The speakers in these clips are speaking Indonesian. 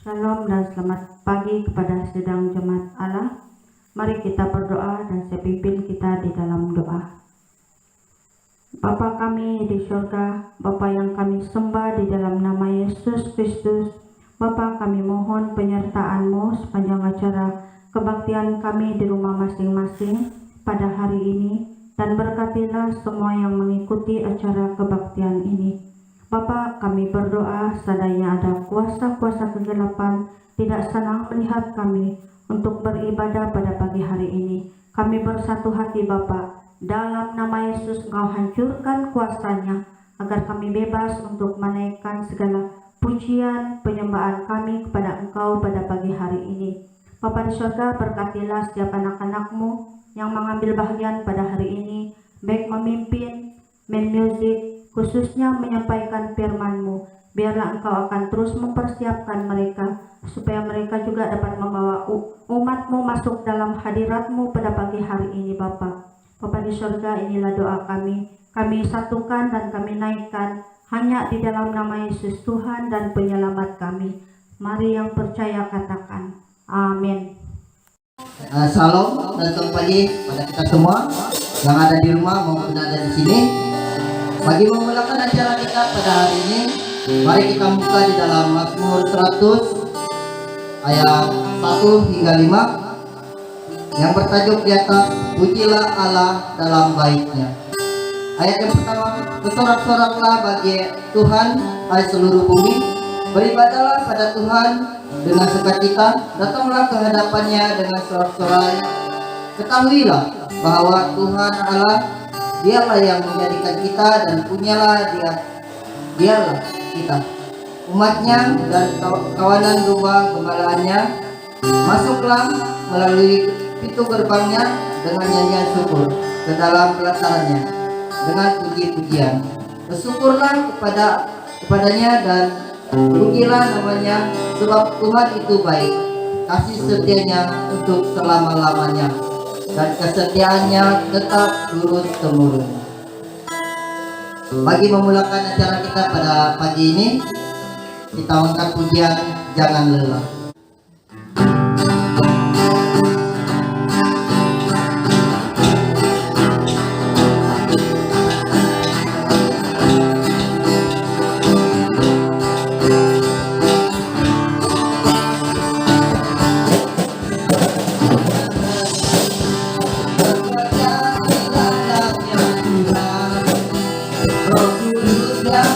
Shalom dan selamat pagi kepada sedang jemaat Allah. Mari kita berdoa dan saya pimpin kita di dalam doa. Bapa kami di surga, Bapa yang kami sembah di dalam nama Yesus Kristus, Bapa kami mohon penyertaan-Mu sepanjang acara kebaktian kami di rumah masing-masing pada hari ini, dan berkatilah semua yang mengikuti acara kebaktian ini. Bapa, kami berdoa seandainya ada kuasa-kuasa kegelapan tidak senang melihat kami untuk beribadah pada pagi hari ini. Kami bersatu hati Bapa, dalam nama Yesus Engkau hancurkan kuasanya, agar kami bebas untuk menaikkan segala pujian penyembahan kami kepada Engkau pada pagi hari ini. Bapa di surga, berkatilah setiap anak-anak-Mu yang mengambil bagian pada hari ini, baik memimpin, main music, khususnya menyampaikan firman-Mu. Biarlah Engkau akan terus mempersiapkan mereka, supaya mereka juga dapat membawa umat-Mu masuk dalam hadirat-Mu pada pagi hari ini Bapa. Bapa di surga, inilah doa kami. Kami satukan dan kami naikkan hanya di dalam nama Yesus Tuhan dan Penyelamat kami. Mari yang percaya katakan, amin. Salam dan selamat pagi pada kita semua yang ada di rumah maupun ada di sini. Bagi memulakan acara kita pada hari ini, mari kita buka di dalam Mazmur 100 ayat 1 hingga 5 yang bertajuk di atas, pujilah Allah dalam baiknya. Ayat yang pertama, bersorak-soraklah bagi Tuhan, hai seluruh bumi, beribadahlah pada Tuhan dengan sukacita, datanglah ke hadapannya dengan sorak-sorai. Ketahuilah bahwa Tuhan Allah, Dialah yang menjadikan kita, dan dialah kita, umatnya dan kawanan domba gembalaannya. Masuklah melalui pintu gerbangnya dengan nyanyian syukur, ke dalam pelasanannya dengan puji-pujian. Bersyukurlah kepadanya dan pujilah namanya, sebab Tuhan itu baik, kasih setianya untuk selama-lamanya, dan kesetiaannya tetap turun-temurun. Bagi memulakan acara kita pada pagi ini, kita angkat pujian Jangan Lelah. Yang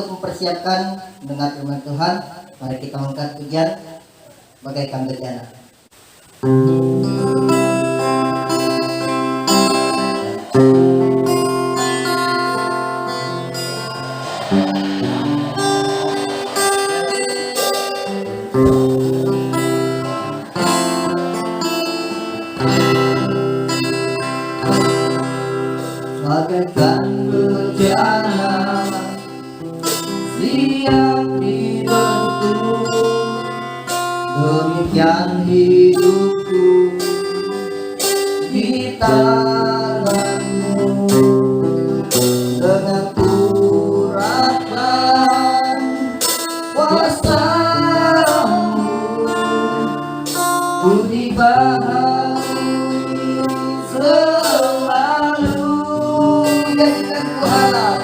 untuk mempersiapkan mendengar firman Tuhan, mari kita mengangkat pujian bagaikan bejana. Bagaikan bejana siap dibentuk, demikian hidupku di tanganmu. Dengan kurangkan kuasamu, ku dibaharui selalu. Jadikan ku harap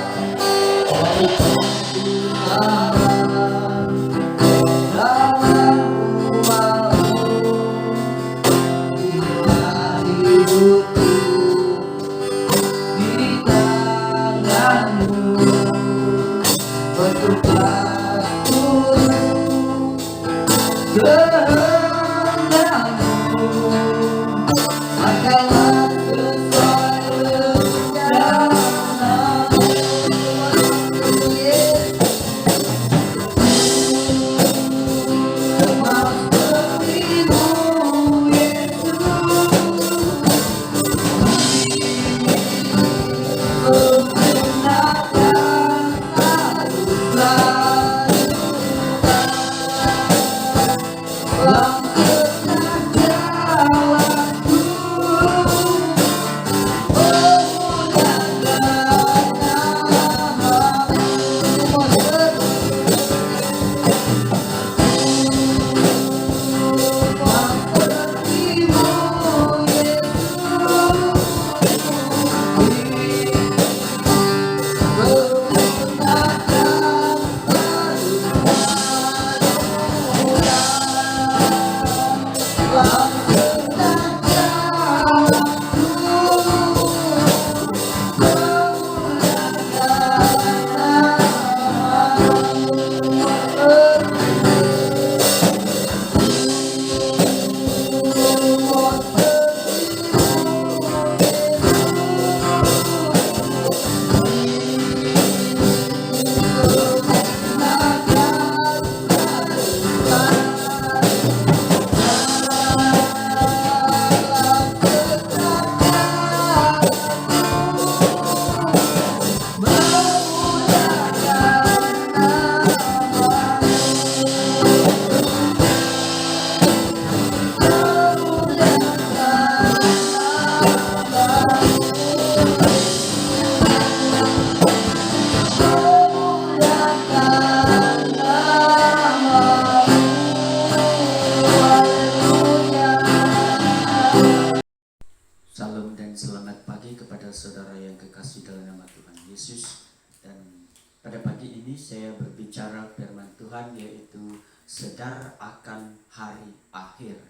Salam dan selamat pagi kepada saudara yang kekasih dalam nama Tuhan Yesus. Dan pada pagi ini saya berbicara firman Tuhan, yaitu sedar akan hari akhir.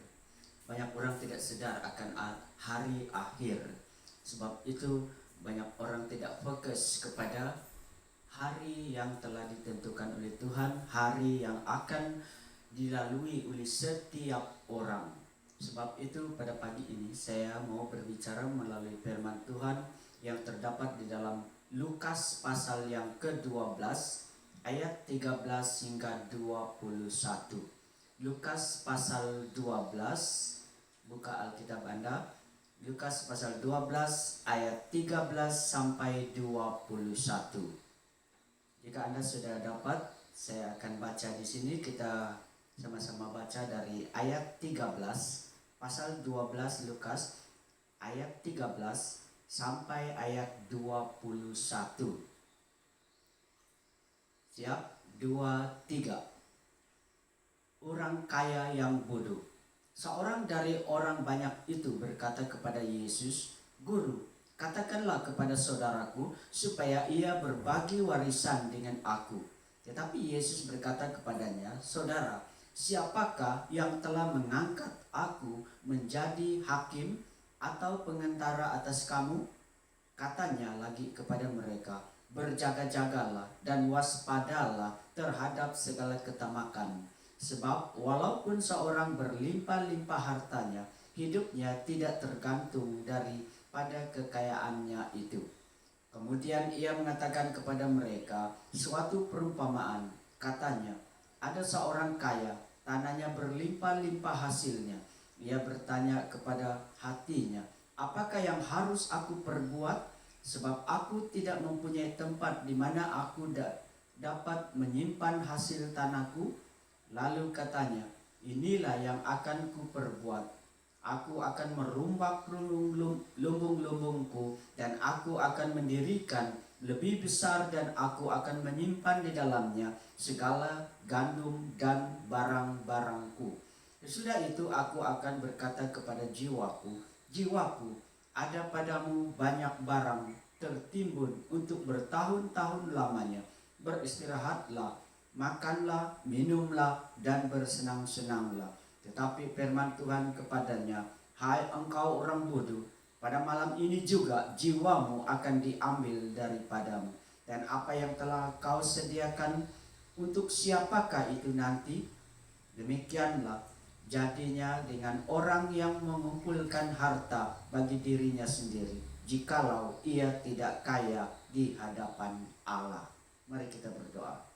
Banyak orang tidak sedar akan hari akhir. Sebab itu banyak orang tidak fokus kepada hari yang telah ditentukan oleh Tuhan, hari yang akan dilalui oleh setiap orang. Sebab itu pada pagi ini saya mau berbicara melalui firman Tuhan yang terdapat di dalam Lukas pasal yang ke-12 ayat 13 hingga 21. Lukas pasal 12, buka Alkitab Anda. Lukas pasal 12 ayat 13 sampai 21. Jika Anda sudah dapat, saya akan baca di sini. Kita sama-sama baca dari ayat 13. Pasal 12 Lukas ayat 13 sampai ayat 21. Siap? 2, 3. Orang kaya yang bodoh. Seorang dari orang banyak itu berkata kepada Yesus, "Guru, katakanlah kepada saudaraku supaya ia berbagi warisan dengan aku." Tetapi Yesus berkata kepadanya, "Saudara, siapakah yang telah mengangkat aku menjadi hakim atau pengantara atas kamu?" Katanya lagi kepada mereka, berjaga-jagalah dan waspadalah terhadap segala ketamakan. Sebab walaupun seorang berlimpah-limpah hartanya, hidupnya tidak tergantung daripada kekayaannya itu. Kemudian ia mengatakan kepada mereka suatu perumpamaan. Katanya, ada seorang kaya, tanahnya berlimpah-limpah hasilnya. Ia bertanya kepada hatinya, apakah yang harus aku perbuat? Sebab aku tidak mempunyai tempat di mana aku dapat menyimpan hasil tanahku. Lalu katanya, inilah yang akan kuperbuat. Aku akan merombak lumbung-lumbungku dan aku akan mendirikan lebih besar dan aku akan menyimpan di dalamnya segala gandum dan barang-barangku. Sesudah itu aku akan berkata kepada jiwaku, jiwaku, ada padamu banyak barang tertimbun untuk bertahun-tahun lamanya. Beristirahatlah, makanlah, minumlah, dan bersenang-senanglah. Tetapi firman Tuhan kepadanya, hai engkau orang bodoh, pada malam ini juga jiwamu akan diambil daripadamu. Dan apa yang telah kau sediakan, untuk siapakah itu nanti? Demikianlah jadinya dengan orang yang mengumpulkan harta bagi dirinya sendiri, jikalau ia tidak kaya di hadapan Allah. Mari kita berdoa.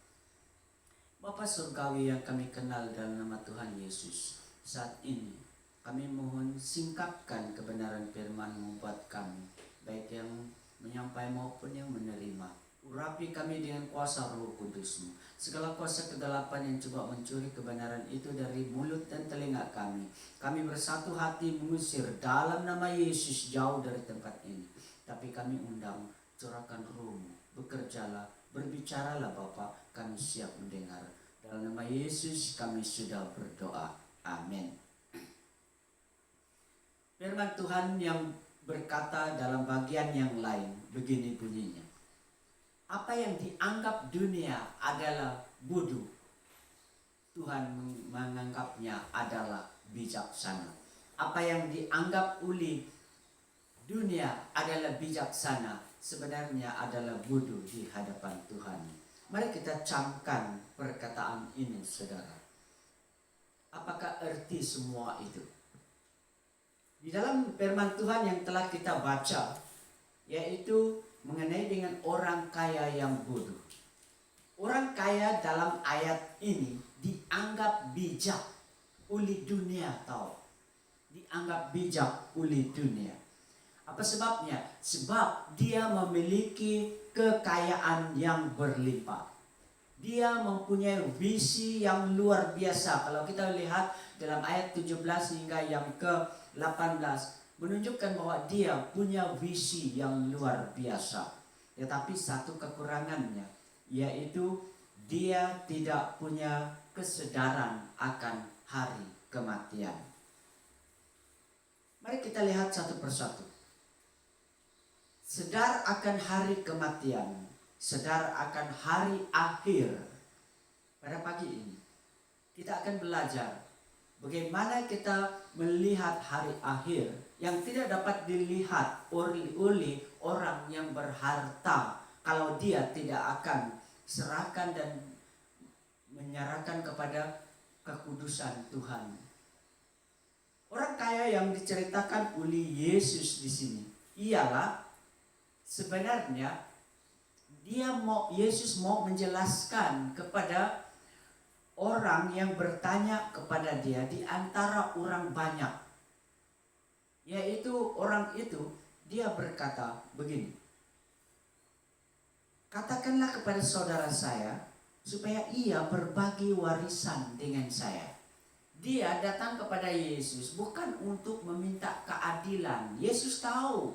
Bapa Surgawi yang kami kenal dalam nama Tuhan Yesus, saat ini kami mohon singkapkan kebenaran firman-Mu buat kami, baik yang menyampaikan maupun yang menerima. Urapi kami dengan kuasa Roh Kudus-Mu. Segala kuasa kegelapan yang coba mencuri kebenaran itu dari mulut dan telinga kami, kami bersatu hati mengusir dalam nama Yesus jauh dari tempat ini. Tapi kami undang, curahkan Roh-Mu, bekerjalah, berbicaralah Bapa, kami siap mendengar. Dalam nama Yesus kami sudah berdoa. Amin. Firman Tuhan yang berkata dalam bagian yang lain, begini bunyinya. Apa yang dianggap dunia adalah bodoh, Tuhan menganggapnya adalah bijaksana. Apa yang dianggap oleh dunia adalah bijaksana, sebenarnya adalah bodoh di hadapan Tuhan. Mari kita camkan perkataan ini, saudara. Apakah arti semua itu? Di dalam firman Tuhan yang telah kita baca, yaitu mengenai dengan orang kaya yang bodoh. Orang kaya dalam ayat ini dianggap bijak oleh dunia, tahu? Dianggap bijak oleh dunia. Apa sebabnya? Sebab dia memiliki kekayaan yang berlimpah. Dia mempunyai visi yang luar biasa. Kalau kita lihat dalam ayat 17 hingga yang ke-18, menunjukkan bahwa dia punya visi yang luar biasa. Tetapi satu kekurangannya, yaitu dia tidak punya kesadaran akan hari kematian. Mari kita lihat satu persatu. Sedar akan hari kematian, sedar akan hari akhir. Pada pagi ini kita akan belajar bagaimana kita melihat hari akhir yang tidak dapat dilihat oleh orang yang berharta kalau dia tidak akan serahkan dan menyerahkan kepada kekudusan Tuhan. Orang kaya yang diceritakan oleh Yesus di sini ialah sebenarnya Yesus mau menjelaskan kepada orang yang bertanya kepada dia di antara orang banyak. Yaitu orang itu, dia berkata begini. Katakanlah kepada saudara saya supaya ia berbagi warisan dengan saya. Dia datang kepada Yesus bukan untuk meminta keadilan. Yesus tahu,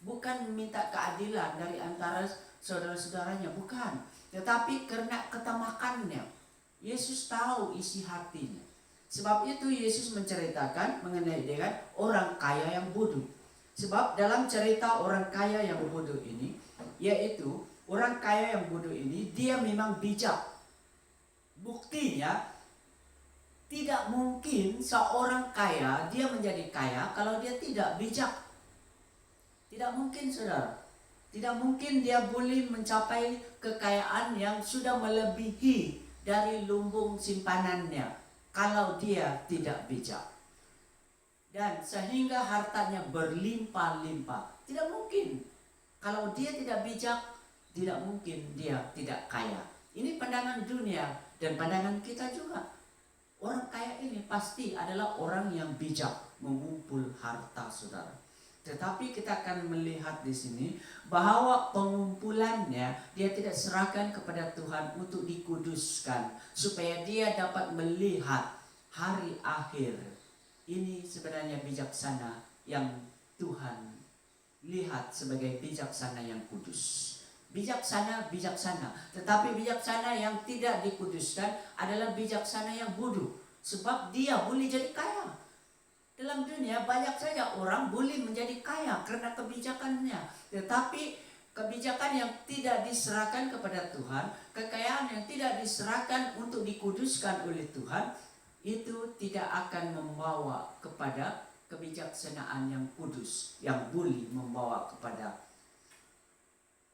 bukan meminta keadilan dari antara saudara-saudaranya, bukan. Tetapi karena ketamakannya, Yesus tahu isi hatinya. Sebab itu Yesus menceritakan mengenai dengan orang kaya yang bodoh. Sebab dalam cerita orang kaya yang bodoh ini, yaitu orang kaya yang bodoh ini, dia memang bijak. Buktinya, tidak mungkin seorang kaya dia menjadi kaya kalau dia tidak bijak. Tidak mungkin, saudara. Tidak mungkin dia boleh mencapai kekayaan yang sudah melebihi dari lumbung simpanannya kalau dia tidak bijak. Dan sehingga hartanya berlimpah-limpah. Tidak mungkin. Kalau dia tidak bijak, tidak mungkin dia tidak kaya. Ini pandangan dunia dan pandangan kita juga. Orang kaya ini pasti adalah orang yang bijak mengumpul harta, saudara. Tetapi kita akan melihat di sini bahwa pengumpulannya dia tidak serahkan kepada Tuhan untuk dikuduskan supaya dia dapat melihat hari akhir. Ini sebenarnya bijaksana yang Tuhan lihat sebagai bijaksana yang kudus. Bijaksana, tetapi bijaksana yang tidak dikuduskan adalah bijaksana yang bodoh, sebab dia boleh jadi kaya. Dalam dunia banyak saja orang boleh menjadi kaya karena kebijakannya. Tetapi kebijakan yang tidak diserahkan kepada Tuhan, kekayaan yang tidak diserahkan untuk dikuduskan oleh Tuhan, itu tidak akan membawa kepada kebijaksanaan yang kudus, yang boleh membawa kepada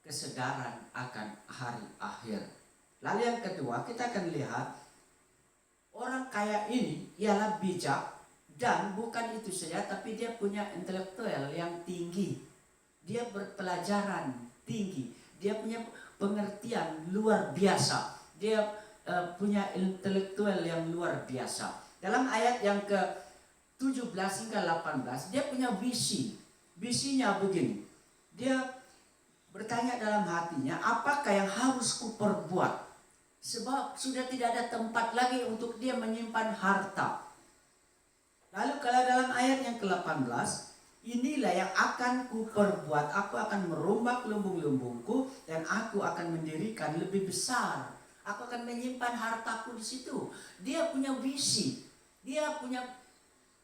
kesadaran akan hari akhir. Lalu yang kedua, kita akan lihat orang kaya ini ialah bijak. Dan bukan itu saja, tapi dia punya intelektual yang tinggi. Dia berpelajaran tinggi. Dia punya pengertian luar biasa. Dia punya intelektual yang luar biasa. Dalam ayat yang ke-17 hingga 18, dia punya visi. Visinya begini. Dia bertanya dalam hatinya, apakah yang harus kuperbuat? Sebab sudah tidak ada tempat lagi untuk dia menyimpan harta. Lalu kalau dalam ayat yang ke-18, inilah yang akan kuperbuat. Aku akan merombak lumbung-lumbungku dan aku akan mendirikan lebih besar. Aku akan menyimpan hartaku di situ. Dia punya visi. Dia punya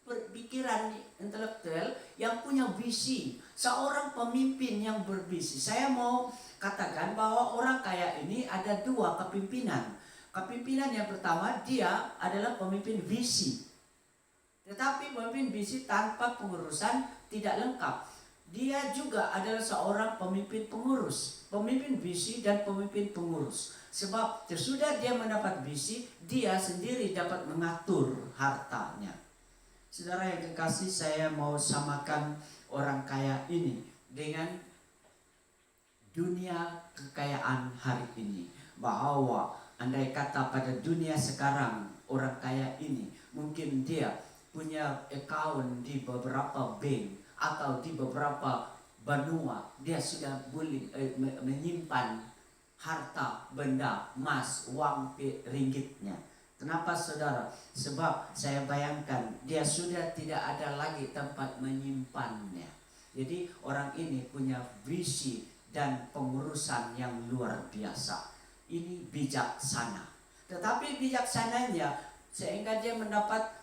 pikiran intelektual yang punya visi. Seorang pemimpin yang bervisi. Saya mau katakan bahwa orang kaya ini ada dua kepimpinan. Kepimpinan yang pertama, dia adalah pemimpin visi. Tetapi pemimpin visi tanpa pengurusan tidak lengkap. Dia juga adalah seorang pemimpin pengurus. Pemimpin visi dan pemimpin pengurus. Sebab sesudah dia mendapat visi, dia sendiri dapat mengatur hartanya. Saudara yang kekasih, saya mau samakan orang kaya ini dengan dunia kekayaan hari ini. Bahwa andai kata pada dunia sekarang, orang kaya ini mungkin dia punya account di beberapa bank atau di beberapa benua, dia sudah boleh menyimpan harta benda, emas, uang ringgitnya. Kenapa saudara? Sebab saya bayangkan dia sudah tidak ada lagi tempat menyimpannya. Jadi orang ini punya visi dan pengurusan yang luar biasa. Ini bijaksana. Tetapi bijaksananya sehingga dia mendapat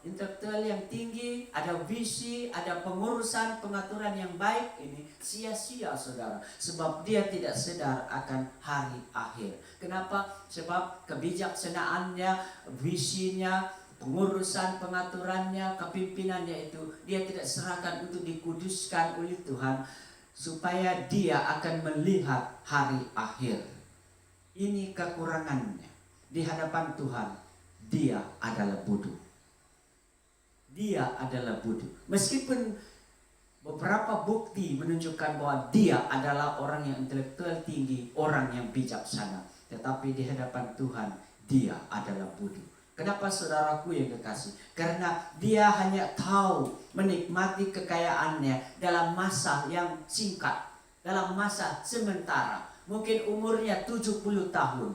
intelektual yang tinggi, ada visi, ada pengurusan, pengaturan yang baik, ini sia-sia saudara. Sebab dia tidak sadar akan hari akhir. Kenapa? Sebab kebijaksanaannya, visinya, pengurusan, pengaturannya, kepimpinannya itu dia tidak serahkan untuk dikuduskan oleh Tuhan, supaya dia akan melihat hari akhir. Ini kekurangannya. Di hadapan Tuhan, dia adalah bodoh. Dia adalah bodoh. Meskipun beberapa bukti menunjukkan bahwa dia adalah orang yang intelektual tinggi, orang yang bijaksana, tetapi di hadapan Tuhan dia adalah bodoh. Kenapa saudaraku yang kekasih? Karena dia hanya tahu menikmati kekayaannya dalam masa yang singkat, dalam masa sementara. Mungkin umurnya 70 tahun.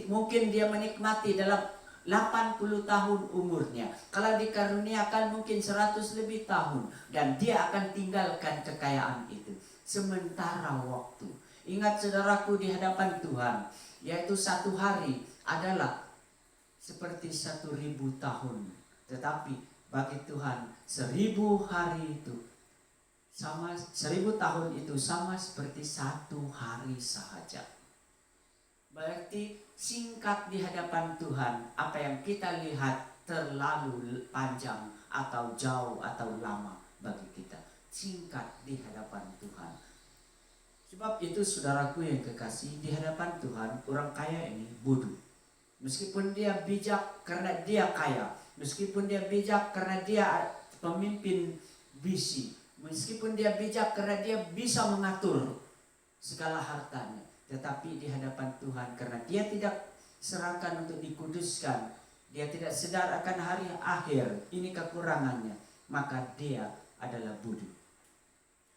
Mungkin dia menikmati dalam 80 tahun umurnya. Kalau dikaruniakan mungkin 100 lebih tahun. Dan dia akan tinggalkan kekayaan itu sementara waktu. Ingat saudaraku, di hadapan Tuhan, yaitu satu hari adalah seperti 1000 tahun. Tetapi bagi Tuhan 1000 hari itu sama, 1000 tahun itu sama seperti satu hari sahaja. Berarti singkat di hadapan Tuhan. Apa yang kita lihat terlalu panjang atau jauh atau lama bagi kita. Singkat di hadapan Tuhan. Sebab itu saudaraku yang kekasih, di hadapan Tuhan orang kaya ini bodoh. Meskipun dia bijak karena dia kaya, meskipun dia bijak karena dia pemimpin bisi, meskipun dia bijak karena dia bisa mengatur segala hartanya, tetapi di hadapan Tuhan karena dia tidak serahkan untuk dikuduskan, dia tidak sadar akan hari akhir, ini kekurangannya, maka dia adalah bodoh.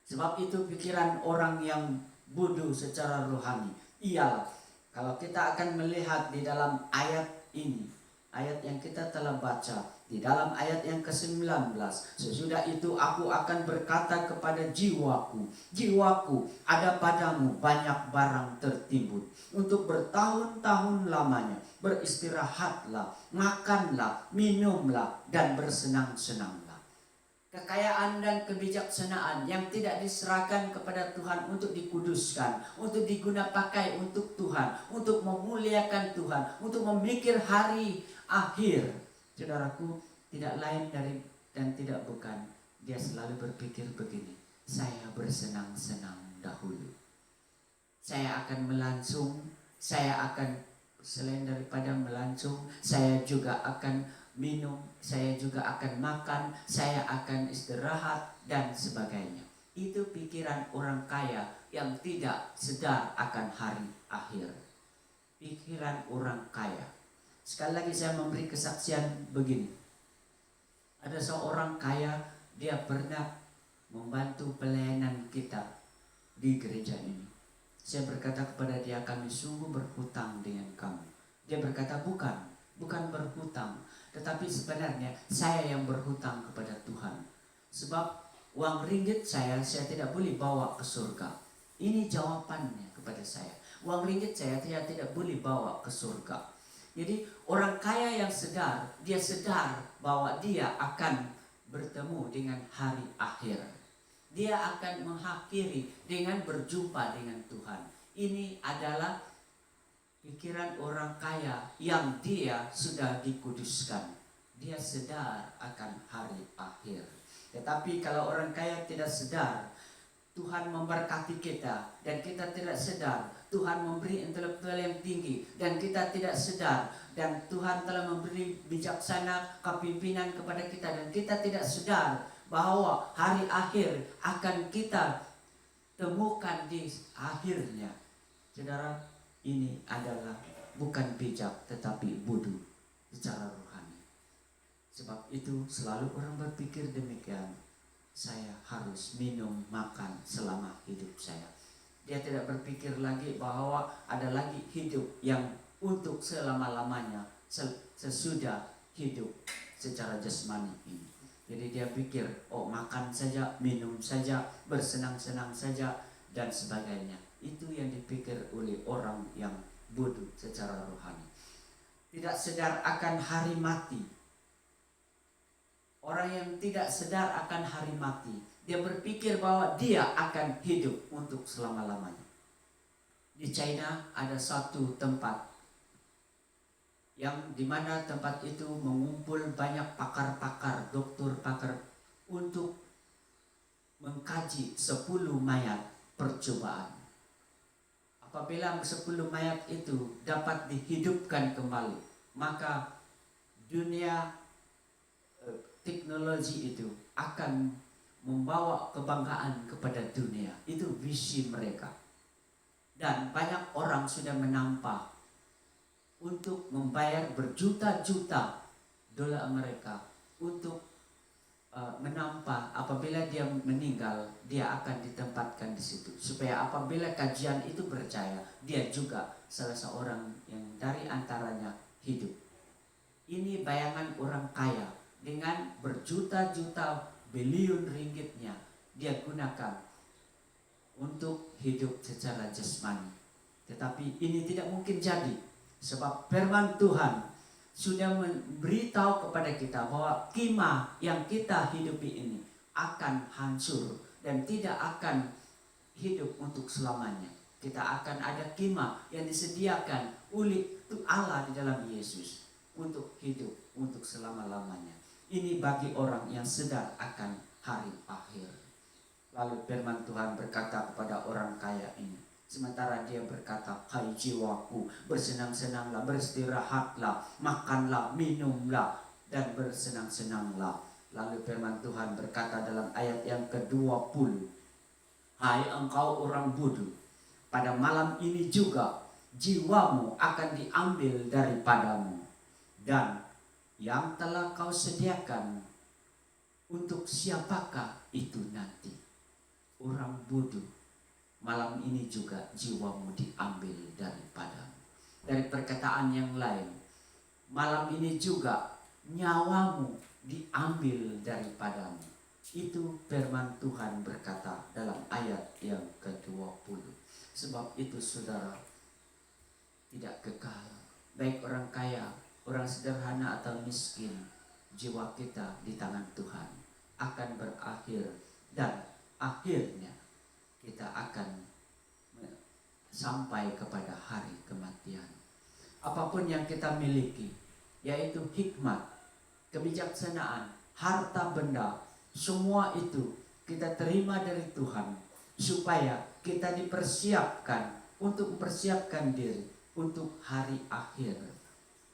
Sebab itu pikiran orang yang bodoh secara rohani ialah, kalau kita akan melihat di dalam ayat ini, ayat yang kita telah baca, di dalam ayat yang ke-19, sesudah itu aku akan berkata kepada jiwaku, jiwaku, ada padamu banyak barang tertimbun untuk bertahun-tahun lamanya, beristirahatlah, makanlah, minumlah, dan bersenang-senanglah. Kekayaan dan kebijaksanaan yang tidak diserahkan kepada Tuhan untuk dikuduskan, untuk diguna pakai untuk Tuhan, untuk memuliakan Tuhan, untuk memikir hari akhir, saudaraku, tidak lain dari dan tidak bukan, dia selalu berpikir begini, saya bersenang-senang dahulu, saya akan melancung, saya akan selain daripada melancung, saya juga akan minum, saya juga akan makan, saya akan istirahat, dan sebagainya. Itu pikiran orang kaya yang tidak sadar akan hari akhir. Pikiran orang kaya. Sekali lagi saya memberi kesaksian begini. Ada seorang kaya, dia pernah membantu pelayanan kita di gereja ini. Saya berkata kepada dia, kami sungguh berhutang dengan kamu. Dia berkata, bukan berhutang, tetapi sebenarnya saya yang berhutang kepada Tuhan. Sebab uang ringgit saya tidak boleh bawa ke surga. Ini jawabannya kepada saya. Uang ringgit saya tidak boleh bawa ke surga. Jadi orang kaya yang sadar, dia sadar bahwa dia akan bertemu dengan hari akhir. Dia akan mengakhiri dengan berjumpa dengan Tuhan. Ini adalah pikiran orang kaya yang dia sudah dikuduskan. Dia sadar akan hari akhir. Tetapi kalau orang kaya tidak sadar, Tuhan memberkati kita dan kita tidak sadar, Tuhan memberi intelektual yang tinggi dan kita tidak sadar, dan Tuhan telah memberi bijaksana kepimpinan kepada kita dan kita tidak sadar bahwa hari akhir akan kita temukan di akhirnya. Saudara, ini adalah bukan bijak tetapi bodoh secara rohani. Sebab itu selalu orang berpikir demikian, saya harus minum makan selama hidup saya. Dia tidak berpikir lagi bahwa ada lagi hidup yang untuk selama-lamanya sesudah hidup secara jasmani ini. Jadi dia pikir, makan saja, minum saja, bersenang-senang saja, dan sebagainya. Itu yang dipikir oleh orang yang bodoh secara rohani. Tidak sadar akan hari mati. Orang yang tidak sadar akan hari mati, dia berpikir bahwa dia akan hidup untuk selama-lamanya. Di China ada satu tempat yang dimana tempat itu mengumpul banyak pakar-pakar, dokter pakar untuk mengkaji 10 mayat percobaan. Apabila 10 mayat itu dapat dihidupkan kembali, maka dunia teknologi itu akan membawa kebanggaan kepada dunia. Itu visi mereka. Dan banyak orang sudah menampak untuk membayar berjuta-juta dolar Amerika untuk menampak apabila dia meninggal, dia akan ditempatkan di situ, supaya apabila kajian itu percaya, dia juga salah seorang yang dari antaranya hidup. Ini bayangan orang kaya dengan berjuta-juta bilion ringgitnya dia gunakan untuk hidup secara jasmani. Tetapi ini tidak mungkin jadi, sebab firman Tuhan sudah memberitahu kepada kita bahwa kemah yang kita hidupi ini akan hancur dan tidak akan hidup untuk selamanya. Kita akan ada kemah yang disediakan oleh Allah di dalam Yesus untuk hidup untuk selama-lamanya. Ini bagi orang yang sadar akan hari akhir. Lalu firman Tuhan berkata kepada orang kaya ini, sementara dia berkata, hai jiwaku, bersenang-senanglah, beristirahatlah, makanlah, minumlah, dan bersenang-senanglah. Lalu firman Tuhan berkata dalam ayat yang ke-20, hai engkau orang bodoh, pada malam ini juga jiwamu akan diambil daripadamu, dan yang telah kau sediakan untuk siapakah itu nanti? Orang bodoh, malam ini juga jiwamu diambil daripadamu. Dari perkataan yang lain, malam ini juga nyawamu diambil daripadamu. Itu firman Tuhan berkata dalam ayat yang ke-20. Sebab itu saudara, tidak kekal, baik orang kaya, orang sederhana atau miskin, jiwa kita di tangan Tuhan akan berakhir, dan akhirnya kita akan sampai kepada hari kematian. Apapun yang kita miliki, yaitu hikmat, kebijaksanaan, harta benda, semua itu kita terima dari Tuhan, supaya kita dipersiapkan untuk mempersiapkan diri untuk hari akhir,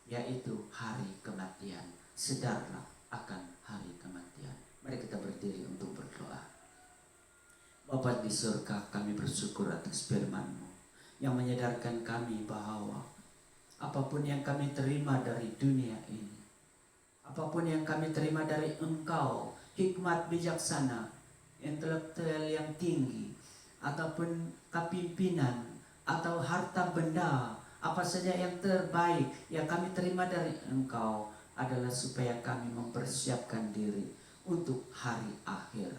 yaitu hari kematian. Sedarlah akan hari kematian. Mari kita berdiri untuk berdoa. Bapa di surga, kami bersyukur atas firman-Mu yang menyadarkan kami bahwa apapun yang kami terima dari dunia ini, apapun yang kami terima dari Engkau, hikmat bijaksana, intelektual yang tinggi, ataupun kepimpinan, atau harta benda, apa saja yang terbaik yang kami terima dari Engkau, adalah supaya kami mempersiapkan diri untuk hari akhir.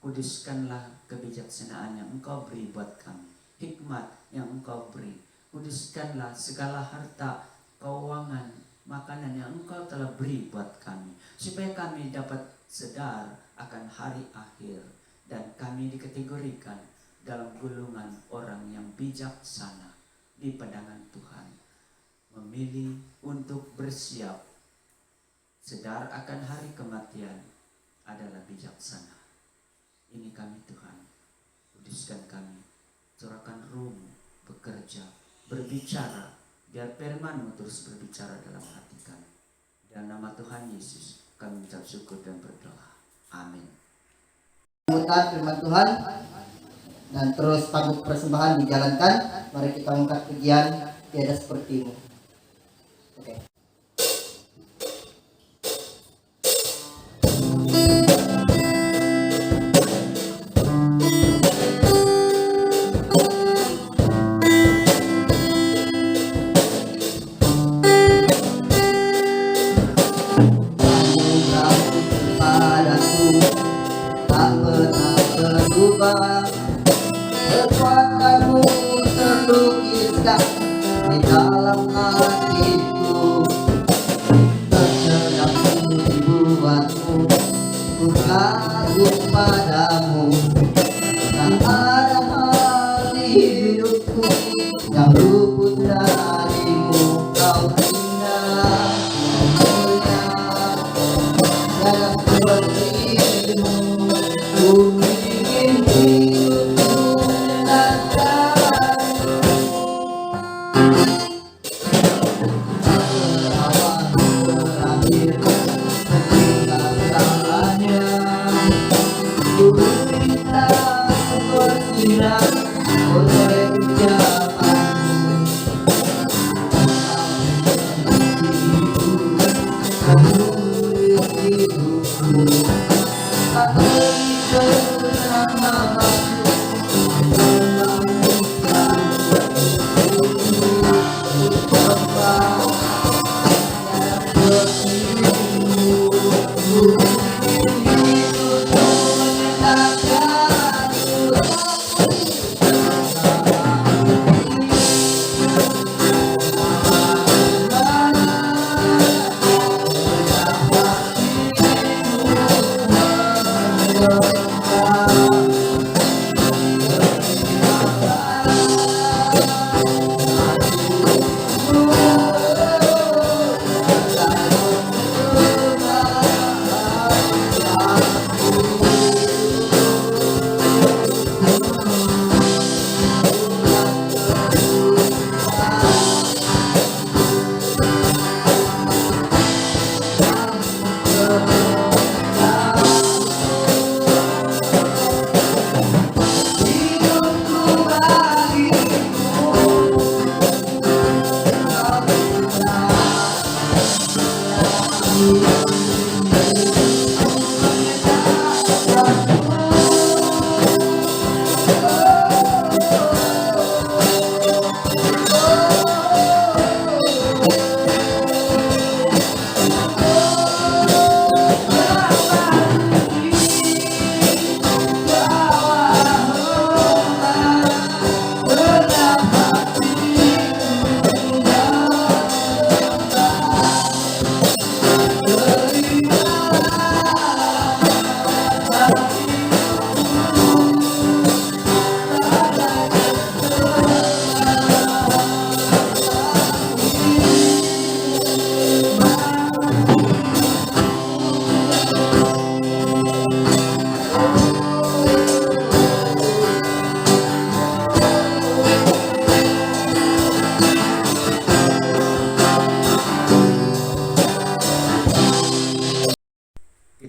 Kuduskanlah kebijaksanaan yang Engkau beri buat kami, hikmat yang Engkau beri. Kuduskanlah segala harta, keuangan, makanan yang Engkau telah beri buat kami, supaya kami dapat sadar akan hari akhir, dan kami dikategorikan dalam golongan orang yang bijaksana di pandangan Tuhan, memilih untuk bersiap sadar akan hari kematian adalah bijaksana. Ini kami Tuhan, kuduskan kami, curahkan Roh-Mu bekerja, berbicara, biar firman-Mu terus berbicara dalam hati kami. Dalam nama Tuhan Yesus kami ucap syukur dan berdoa. Amin. Memutar firman Tuhan dan terus panggung persembahan dijalankan. Mari kita mengangkat pujian tiada seperti-Mu. Oke. Kekuatan-Mu terlukiskan di dalam hatiku, tersedap dibuatmu, ku kagum padamu. Tak ada hal di hidupku yang luput darimu. Kau indah, mulia, dalam seperti-Mu. Ku ingin hidupku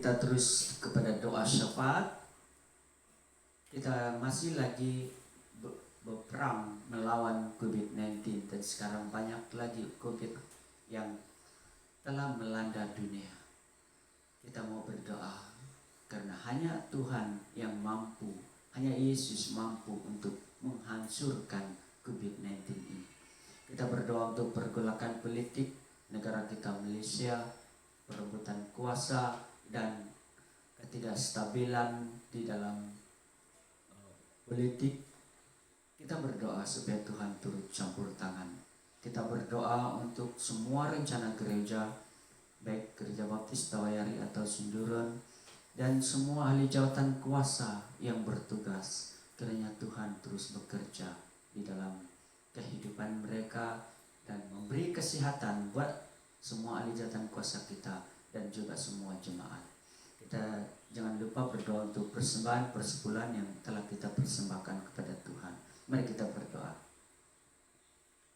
Kita terus kepada doa syafaat. Kita masih lagi berperang melawan COVID-19 dan sekarang banyak lagi COVID yang telah melanda dunia. Kita mau berdoa karena hanya Tuhan yang mampu, hanya Yesus mampu untuk menghancurkan COVID-19 ini. Kita berdoa untuk pergolakan politik negara kita Malaysia, perebutan kuasa dan ketidakstabilan di dalam politik. Kita berdoa supaya Tuhan turut campur tangan. Kita berdoa untuk semua rencana gereja, baik Gereja Baptis Tawayari atau Sinduron, dan semua ahli jawatan kuasa yang bertugas. Kiranya Tuhan terus bekerja di dalam kehidupan mereka dan memberi kesehatan buat semua ahli jawatan kuasa kita dan juga semua jemaat. Kita jangan lupa berdoa untuk persembahan persepuluhan yang telah kita persembahkan kepada Tuhan. Mari kita berdoa.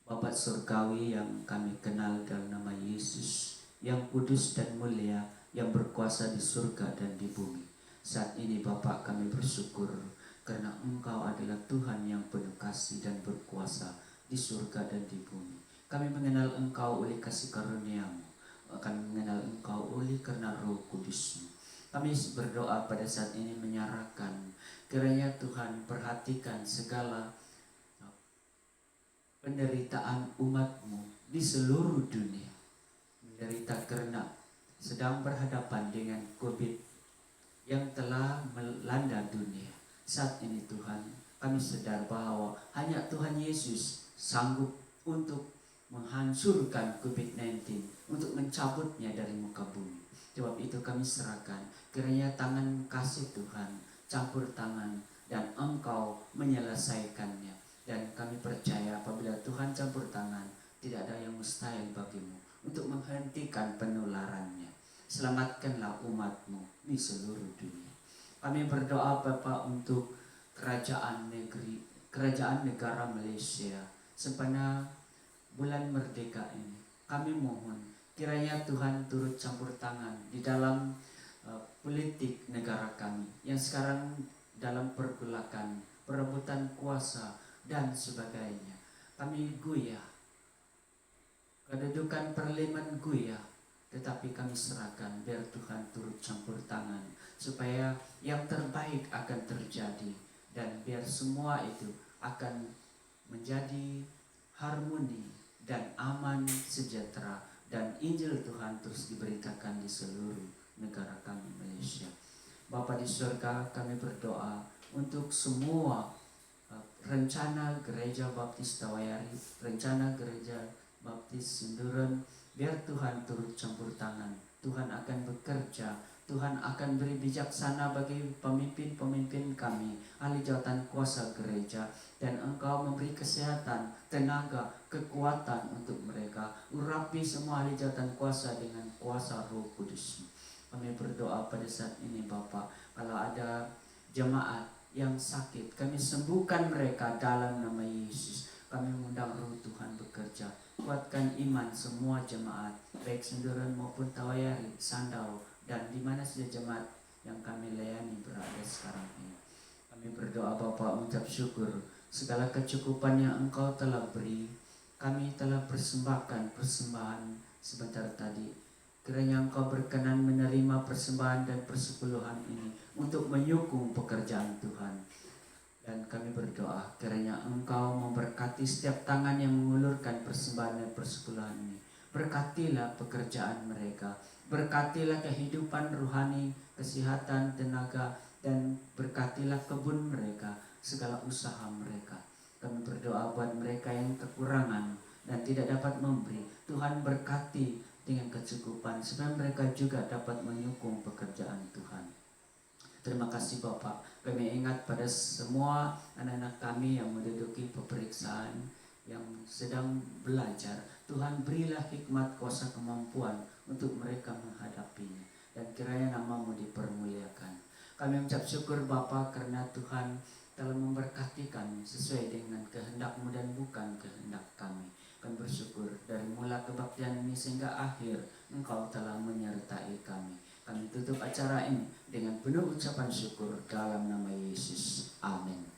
Bapa Surgawi yang kami kenal dalam nama Yesus, yang kudus dan mulia, yang berkuasa di surga dan di bumi. Saat ini Bapa, kami bersyukur karena Engkau adalah Tuhan yang penuh kasih dan berkuasa di surga dan di bumi. Kami mengenal Engkau oleh kasih karunia-Mu. Kami mengenal Engkau oleh karena Roh Kudus-Mu. Kami berdoa pada saat ini menyerahkan, kiranya Tuhan perhatikan segala penderitaan umat-Mu di seluruh dunia. Menderita karena sedang berhadapan dengan COVID yang telah melanda dunia. Saat ini Tuhan, kami sadar bahwa hanya Tuhan Yesus sanggup untuk menghancurkan COVID-19, untuk mencabutnya dari muka bumi. Sebab itu kami serahkan, kiranya tangan kasih Tuhan campur tangan dan Engkau menyelesaikannya. Dan kami percaya apabila Tuhan campur tangan, tidak ada yang mustahil bagimu untuk menghentikan penularannya. Selamatkanlah umat-Mu di seluruh dunia. Kami berdoa Bapa untuk kerajaan negara Malaysia sepanjang bulan merdeka ini. Kami mohon kiranya Tuhan turut campur tangan di dalam politik negara kami yang sekarang dalam pergolakan, perebutan kuasa dan sebagainya. Kami goyah, kedudukan parlemen goyah, tetapi kami serahkan biar Tuhan turut campur tangan supaya yang terbaik akan terjadi dan biar semua itu akan menjadi harmoni dan aman sejahtera dan Injil Tuhan terus diberitakan di seluruh negara kami Malaysia. Bapa di surga, kami berdoa untuk semua rencana Gereja Baptis Tawayari, rencana Gereja Baptis Sinduron, biar Tuhan turut campur tangan. Tuhan akan bekerja, Tuhan akan beri bijaksana bagi pemimpin-pemimpin kami, ahli jawatan kuasa gereja, dan Engkau memberi kesehatan, tenaga, kekuatan untuk mereka. Urapi semua ahli jawatan kuasa dengan kuasa Roh Kudus. Kami berdoa pada saat ini Bapa, kalau ada jemaat yang sakit, kami sembuhkan mereka dalam nama Yesus. Kami mengundang Roh Tuhan bekerja. Kuatkan iman semua jemaat, baik Sinduron maupun Tawayari, Sandau, dan di mana saja jemaat yang kami layani berada sekarang ini. Kami berdoa Bapa, mengucap syukur segala kecukupan yang Engkau telah beri. Kami telah persembahkan persembahan sebentar tadi. Kiranya Engkau berkenan menerima persembahan dan persepuluhan ini untuk menyokong pekerjaan Tuhan. Dan kami berdoa kiranya Engkau memberkati setiap tangan yang mengulurkan persembahan dan persepuluhan ini. Berkatilah pekerjaan mereka, berkatilah kehidupan rohani, kesehatan, tenaga, dan berkatilah kebun mereka, segala usaha mereka. Kami berdoa buat mereka yang kekurangan dan tidak dapat memberi, Tuhan berkati dengan kecukupan supaya mereka juga dapat menyokong pekerjaan Tuhan. Terima kasih Bapak, kami ingat pada semua anak-anak kami yang menduduki peperiksaan, yang sedang belajar. Tuhan berilah hikmat, kuasa, kemampuan untuk mereka menghadapinya. Dan kiranya nama-Mu dipermuliakan. Kami ucap syukur Bapa karena Tuhan telah memberkati kami sesuai dengan kehendak-Mu dan bukan kehendak kami. Kami bersyukur dari mula kebaktian ini sehingga akhir Engkau telah menyertai kami. Kami tutup acara ini dengan penuh ucapan syukur dalam nama Yesus. Amin.